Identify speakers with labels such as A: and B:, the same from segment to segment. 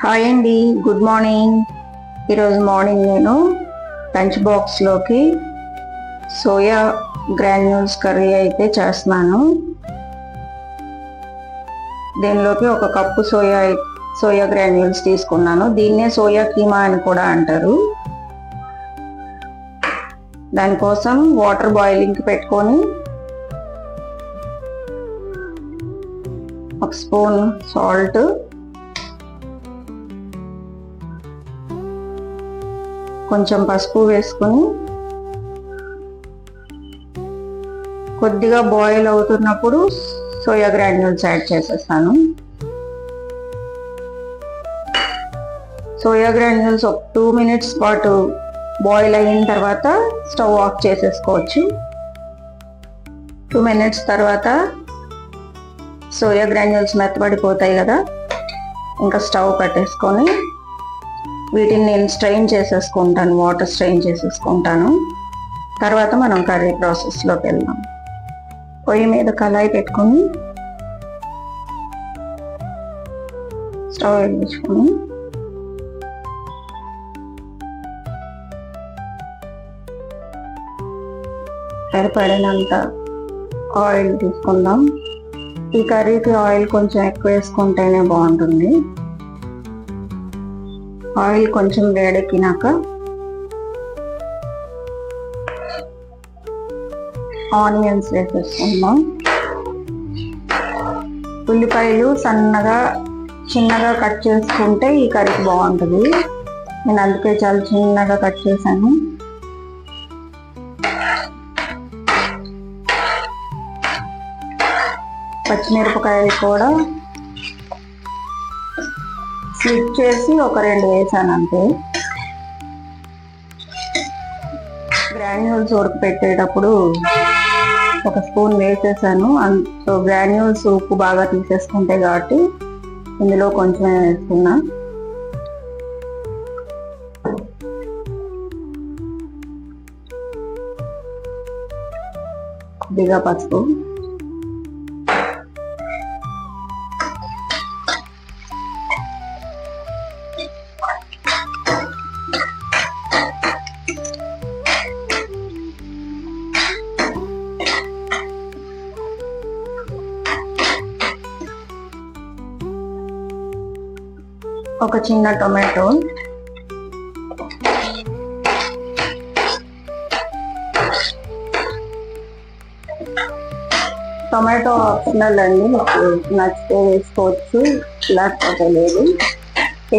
A: Hi అండి, good morning. ఈరోజు morning నేను లంచ్ బాక్స్లోకి సోయా గ్రాన్యూల్స్ కర్రీ అయితే చేస్తున్నాను. దీనిలోకి ఒక కప్పు సోయా గ్రాన్యూల్స్ తీసుకున్నాను. దీన్నే సోయా కీమా అని కూడా అంటారు. దానికోసం వాటర్ బాయిలింగ్కి పెట్టుకొని ఒక స్పూన్ సాల్ట్, కొంచెం పసుపు వేసుకొని కొద్దిగా బాయిల్ అవుతున్నప్పుడు సోయా గ్రాన్యూల్స్ యాడ్ చేసేస్తాను. సోయా గ్రాన్యూల్స్ ఒక 2 minutes పాటు బాయిల్ అయిన తర్వాత స్టవ్ ఆఫ్ చేసేసుకోవచ్చు. 2 minutes తర్వాత సోయా గ్రాన్యూల్స్ మెత్తబడిపోతాయి కదా, ఇంకా స్టవ్ కట్టేసుకొని వీటిని నేను స్ట్రెయిన్ చేసేసుకుంటాను, వాటర్ స్ట్రెయిన్ చేసేసుకుంటాను. తర్వాత మనం కర్రీ ప్రాసెస్లోకి వెళ్దాం. పొయ్యి మీద కళాయి పెట్టుకొని స్టవ్ వెలిగించుకొని సరిపడినంత ఆయిల్ తీసుకుందాం. ఈ కర్రీకి ఆయిల్ కొంచెం ఎక్కువ వేసుకుంటేనే బాగుంటుంది. ఆయిల్ కొంచెం వేడెక్కినాక ఆనియన్స్ వేసేసుకుందాం. ఉల్లిపాయలు చిన్నగా కట్ చేసుకుంటే ఈ కర్రీకి బాగుంటుంది. నేను అందుకే చాలా చిన్నగా కట్ చేశాను. పచ్చిమిరపకాయలు కూడా స్లిప్ చేసి ఒక 2 వేసాను అంతే. గ్రాన్యూల్స్ ఉడకపెట్టేటప్పుడు ఒక స్పూన్ వేసేసాను. సో గ్రాన్యూల్స్ ఉప్పు బాగా తీసేసుకుంటాయి కాబట్టి ఇందులో కొంచెం వేస్తున్నా. కొద్దిగా పసుపు, ఒక చిన్న టొమాటో, టొమాటో ఆప్షనల్ అండి, నచ్చితే వేసుకోవచ్చు, లేకపోతే లేదు.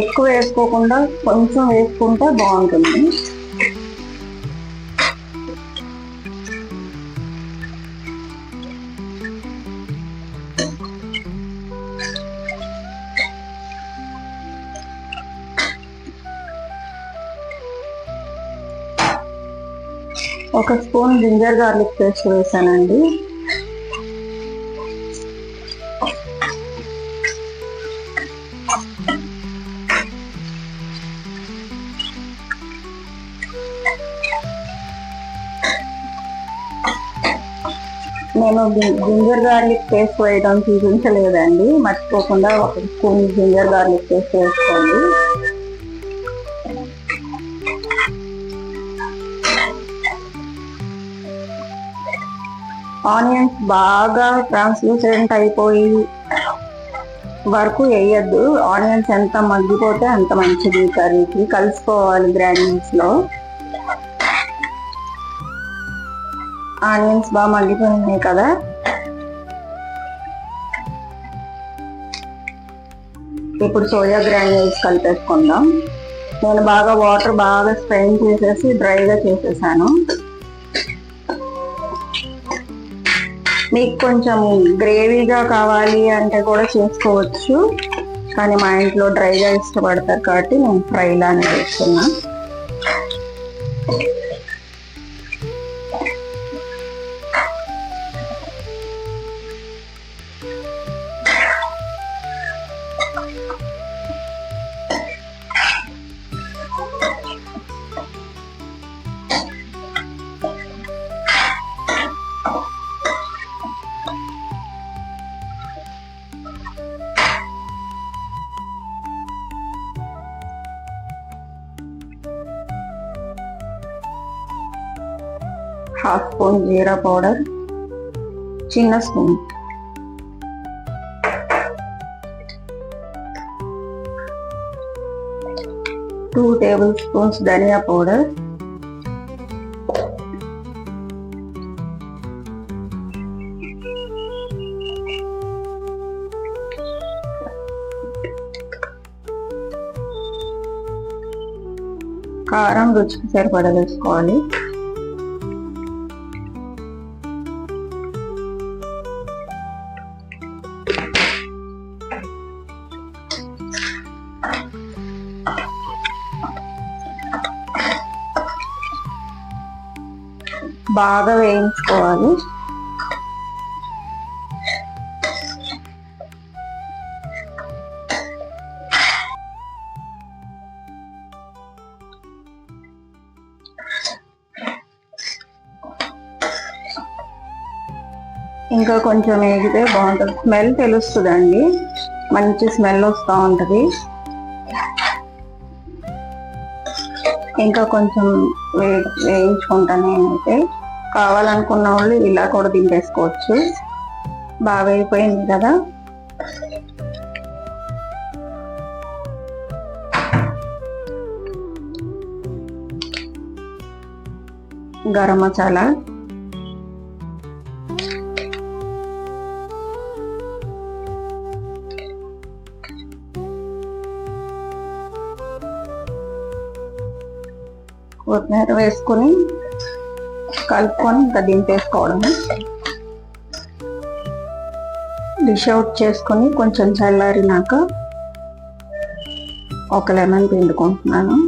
A: ఎక్కువ వేసుకోకుండా కొంచెం వేసుకుంటే బాగుంటుంది. ఒక స్పూన్ జింజర్ గార్లిక్ పేస్ట్ వేసానండి. నేను జింజర్ గార్లిక్ పేస్ట్ వేయడం చూపించలేదండి, మర్చిపోకుండా ఒక స్పూన్ జింజర్ గార్లిక్ పేస్ట్ వేసుకోండి. ఆనియన్స్ బాగా ట్రాన్స్లూసెంట్ అయిపోయి వరకు వేయద్దు. ఆనియన్స్ ఎంత మగ్గిపోతే అంత మంచిది. కర్రీకి కలిసిపోవాలి గ్రాన్యూల్స్ లో. ఆనియన్స్ బాగా మగ్గిపోయినాయి కదా, ఇప్పుడు సోయా గ్రాన్యూల్స్ కలిపేసుకుందాం. నేను వాటర్ బాగా స్ట్రెయిన్ చేసేసి డ్రైగా చేసేసాను. మీకు కొంచెం గ్రేవీగా కావాలి అంటే కూడా చేసుకోవచ్చు, కానీ మా ఇంట్లో డ్రైగా ఇష్టపడతారు కాబట్టి నేను ఫ్రైలానే చేస్తున్నా. హాఫ్ స్పూన్ జీరా పౌడర్, చిన్న స్పూన్. టూ టేబుల్ స్పూన్స్ ధనియా పౌడర్, కారం రుచికి సరిపడా వేసుకోవాలి. బాగా వేయించుకోవాలి. ఇంకా కొంచెం వేగితే బాగుంటుంది. స్మెల్ తెలుస్తుందండి, మంచి స్మెల్ వస్తూ ఉంటుంది. ఇంకా కొంచెం వేయించుకుంటాను నేనైతే. కావాలనుకున్న వాళ్ళు ఇలా కూడా దింపేసుకోవచ్చు. బాగా అయిపోయింది కదా. గరం మసాలా, కొత్తిమీర వేసుకొని కలుపుకొని ఇంకా దింపేసుకోవడం. డిష్ అవుట్ చేసుకొని కొంచెం చల్లారినాక ఒక లెమన్ పిండుకుంటున్నాను.